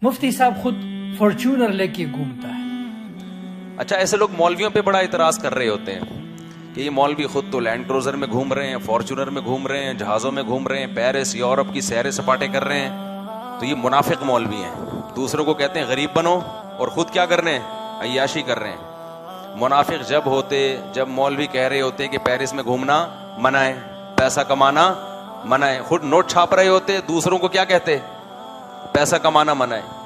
مفتی صاحب خود فارچونر لے کے گھومتا ہے. اچھا، ایسے لوگ مولویوں پہ بڑا اعتراض کر رہے ہوتے ہیں کہ یہ مولوی خود تو لینڈ کروزر میں گھوم رہے ہیں، فارچونر میں گھوم رہے ہیں، جہازوں میں گھوم رہے ہیں، پیرس یورپ کی سیر سپاٹے کر رہے ہیں، تو یہ منافق مولوی ہیں. دوسروں کو کہتے ہیں غریب بنو اور خود کیا کر رہے ہیں؟ عیاشی کر رہے ہیں. منافق جب ہوتے جب مولوی کہہ رہے ہوتے کہ پیرس میں گھومنا منع ہے، پیسہ کمانا منع ہے، خود نوٹ چھاپ رہے ہوتے، دوسروں کو کیا کہتے؟ پیسہ کمانا منع ہے.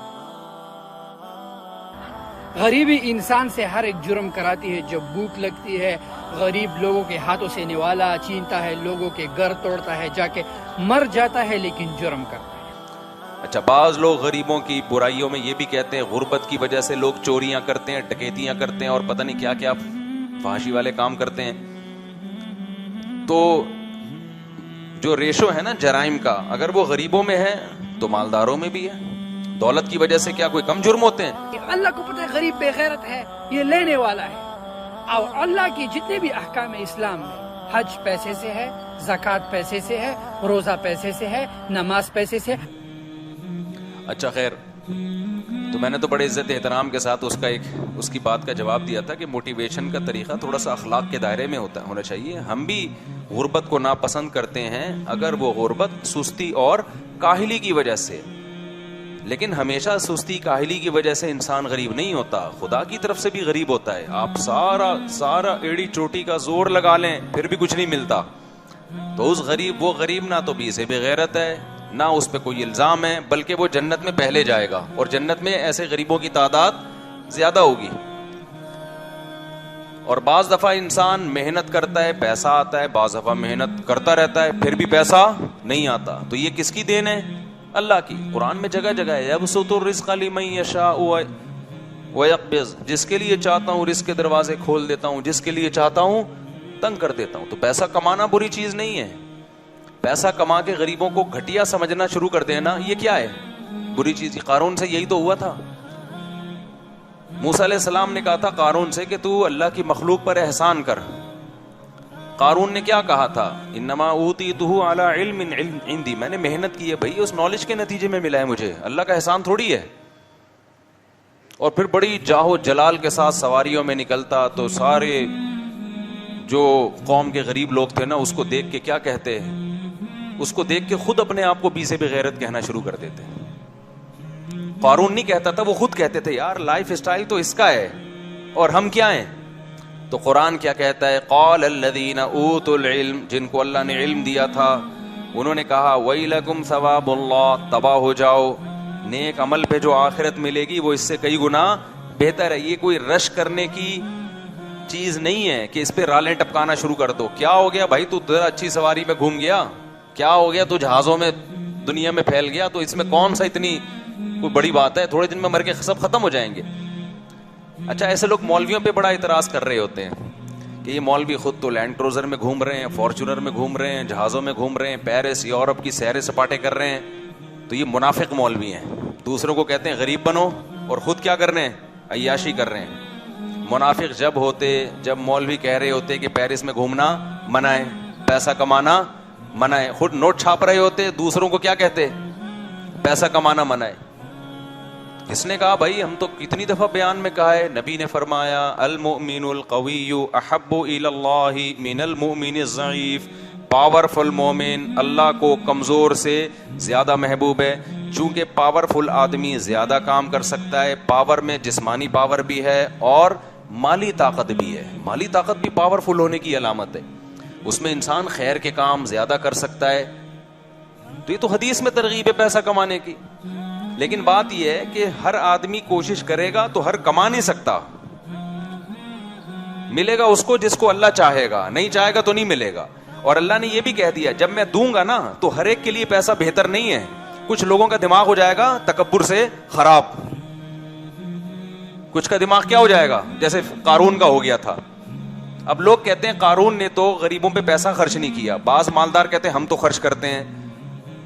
غریبی انسان سے ہر ایک جرم کراتی ہے. جب بھوک لگتی ہے غریب لوگوں کے ہاتھوں سے نوالا چھینتا ہے، لوگوں کے گھر توڑتا ہے، جا کے مر جاتا ہے لیکن جرم کرتا ہے. اچھا، بعض لوگ غریبوں کی برائیوں میں یہ بھی کہتے ہیں غربت کی وجہ سے لوگ چوریاں کرتے ہیں، ڈکیتیاں کرتے ہیں اور پتہ نہیں کیا کیا فحاشی والے کام کرتے ہیں. تو جو ریشو ہے نا جرائم کا، اگر وہ غریبوں میں ہے تو مالداروں میں بھی ہے. دولت کی وجہ سے کیا کوئی کم جرم ہوتے ہیں؟ اللہ کو پتہ ہے غریب بے غیرت ہے، یہ لینے والا ہے. اور اللہ کی جتنے بھی احکام اسلام میں، حج پیسے سے ہے، زکوٰۃ پیسے سے ہے، روزہ پیسے سے ہے، نماز پیسے سے. اچھا خیر، تو میں نے تو بڑے عزت احترام کے ساتھ اس کی بات کا جواب دیا تھا کہ موٹیویشن کا طریقہ تھوڑا سا اخلاق کے دائرے میں ہونا چاہیے. ہم بھی غربت کو ناپسند کرتے ہیں اگر وہ غربت سستی اور کاہلی کی وجہ سے، لیکن ہمیشہ سستی کاہلی کی وجہ سے انسان غریب نہیں ہوتا، خدا کی طرف سے بھی غریب ہوتا ہے. آپ سارا ایڑی چوٹی کا زور لگا لیں پھر بھی کچھ نہیں ملتا، تو وہ غریب نہ تو بھی سے بے غیرت ہے، نہ اس پہ کوئی الزام ہے، بلکہ وہ جنت میں پہلے جائے گا، اور جنت میں ایسے غریبوں کی تعداد زیادہ ہوگی. اور بعض دفعہ انسان محنت کرتا ہے پیسہ آتا ہے، بعض دفعہ محنت کرتا رہتا ہے پھر بھی پیسہ نہیں آتا. تو یہ کس کی دین ہے؟ اللہ کی. قرآن میں جگہ جگہ ہے یبسط الرزق لمن یشاء ویقبض، جس کے لیے چاہتا ہوں رزق کے دروازے کھول دیتا ہوں، جس کے لیے چاہتا ہوں تنگ کر دیتا ہوں. تو پیسہ کمانا بری چیز نہیں ہے. پیسہ کما کے غریبوں کو گھٹیا سمجھنا شروع کر دینا یہ کیا ہے؟ بری چیز. قارون سے یہی تو ہوا تھا. موسیٰ علیہ السلام نے کہا تھا قارون سے کہ تو اللہ کی مخلوق پر احسان کر. قارون نے کیا کہا تھا؟ انما اوتیتہ علی علم عندی، میں نے محنت کی ہے بھائی، اس نالج کے نتیجے میں ملا ہے مجھے، اللہ کا احسان تھوڑی ہے. اور پھر بڑی جاہو جلال کے ساتھ سواریوں میں نکلتا تو سارے جو قوم کے غریب لوگ تھے نا اس کو دیکھ کے کیا کہتے ہیں، اس کو دیکھ کے خود اپنے آپ کو بی سے بغیرت کہنا شروع کر دیتے. قارون نہیں کہتا تھا، وہ خود کہتے تھے یار لائف اسٹائل تو اس کا ہے اور ہم کیا ہیں. تو قرآن کیا کہتا ہے؟ قال الذین اوتوا العلم، جن کو اللہ نے علم دیا تھا انہوں نے کہا ویلکم ثواب اللہ، تباہ ہو جاؤ، نیک عمل پہ جو آخرت ملے گی وہ اس سے کئی گنا بہتر ہے. یہ کوئی رش کرنے کی چیز نہیں ہے کہ اس پہ رالیں ٹپکانا شروع کر دو. کیا ہو گیا بھائی، تو اچھی سواری میں گھوم گیا، کیا ہو گیا تو جہازوں میں دنیا میں پھیل گیا، تو اس میں کون سا اتنی کوئی بڑی بات ہے، تھوڑے دن میں مر کے سب ختم ہو جائیں گے. اچھا، ایسے لوگ مولویوں پہ بڑا اعتراض کر رہے ہوتے ہیں کہ یہ مولوی خود تو لینڈ کروزر میں گھوم رہے ہیں، فارچونر میں گھوم رہے ہیں، جہازوں میں گھوم رہے ہیں، پیرس یورپ کی سیر سپاٹے کر رہے ہیں، تو یہ منافق مولوی ہیں. دوسروں کو کہتے ہیں غریب بنو اور خود کیا کر رہے ہیں؟ عیاشی کر رہے ہیں. منافق جب مولوی کہہ رہے ہوتے کہ پیرس میں گھومنا منع ہے، پیسہ کمانا منع ہے، خود نوٹ چھاپ رہے ہوتے، دوسروں کو کیا کہتے؟ پیسہ کمانا منع ہے. کس نے کہا بھائی؟ ہم تو کتنی دفعہ بیان میں کہا ہے، نبی نے فرمایا المؤمن القوی احب الی اللہ من المؤمن الضعیف. پاورفل مومن اللہ کو کمزور سے زیادہ محبوب ہے. چونکہ پاورفل آدمی زیادہ کام کر سکتا ہے، پاور میں جسمانی پاور بھی ہے اور مالی طاقت بھی ہے. مالی طاقت بھی پاورفل ہونے کی علامت ہے، اس میں انسان خیر کے کام زیادہ کر سکتا ہے. تو یہ تو حدیث میں ترغیب ہے پیسہ کمانے کی. لیکن بات یہ ہے کہ ہر آدمی کوشش کرے گا تو ہر کما نہیں سکتا. ملے گا اس کو جس کو اللہ چاہے گا، نہیں چاہے گا تو نہیں ملے گا. اور اللہ نے یہ بھی کہہ دیا جب میں دوں گا نا تو ہر ایک کے لیے پیسہ بہتر نہیں ہے. کچھ لوگوں کا دماغ ہو جائے گا تکبر سے خراب، کچھ کا دماغ کیا ہو جائے گا جیسے قارون کا ہو گیا تھا. اب لوگ کہتے ہیں قارون نے تو غریبوں پہ پیسہ خرچ نہیں کیا، بعض مالدار کہتے ہیں ہم تو خرچ کرتے ہیں.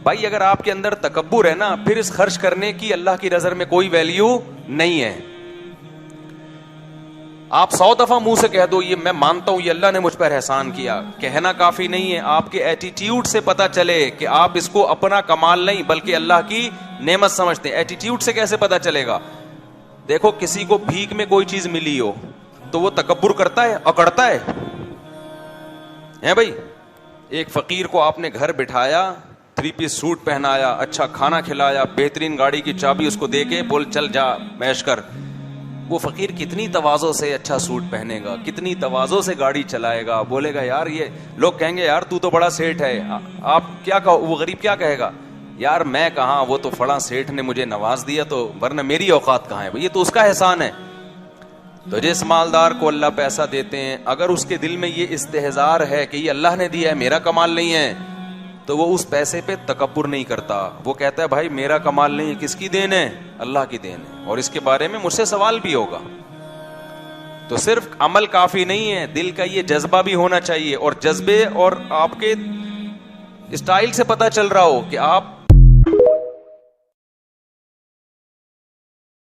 بھائی اگر آپ کے اندر تکبر ہے نا پھر اس خرچ کرنے کی اللہ کی نظر میں کوئی ویلیو نہیں ہے. آپ 100 دفعہ منہ سے کہہ دو یہ میں مانتا ہوں یہ اللہ نے مجھ پر احسان کیا، کہنا کافی نہیں ہے، آپ کے ایٹیٹیوڈ سے پتا چلے کہ آپ اس کو اپنا کمال نہیں بلکہ اللہ کی نعمت سمجھتے ہیں۔ ایٹیٹیوڈ سے کیسے پتا چلے گا؟ دیکھو کسی کو بھیک میں کوئی چیز ملی ہو تو وہ تکبر کرتا ہے، اکڑتا ہے بھائی؟ ایک فقیر کو آپ نے گھر بٹھایا، 3 پیس سوٹ پہنایا، اچھا کھانا کھلایا، بہترین گاڑی کی چابی اس کو دے کے بول چل جا میش کر، وہ فقیر کتنی تواضع سے اچھا سوٹ پہنے گا، کتنی تواضع سے گاڑی چلائے گا، بولے گا یار یہ لوگ کہیں گے یار تو بڑا سیٹھ ہے، آپ کیا کہو، وہ غریب کیا کہے گا، یار میں کہاں، وہ تو فلاں سیٹھ نے مجھے نواز دیا تو ورنہ میری اوقات کہاں ہے، یہ تو اس کا احسان ہے۔ تو جس مالدار کو اللہ پیسہ دیتے ہیں اگر اس کے دل میں یہ استحضار ہے کہ یہ اللہ نے دیا ہے میرا کمال نہیں ہے، تو وہ اس پیسے پہ تکبر نہیں کرتا، وہ کہتا ہے بھائی میرا کمال نہیں ہے، کس کی دین ہے؟ اللہ کی دین ہے، اور اس کے بارے میں مجھ سے سوال بھی ہوگا۔ تو صرف عمل کافی نہیں ہے، دل کا یہ جذبہ بھی ہونا چاہیے، اور جذبے اور آپ کے اسٹائل سے پتہ چل رہا ہو کہ آپ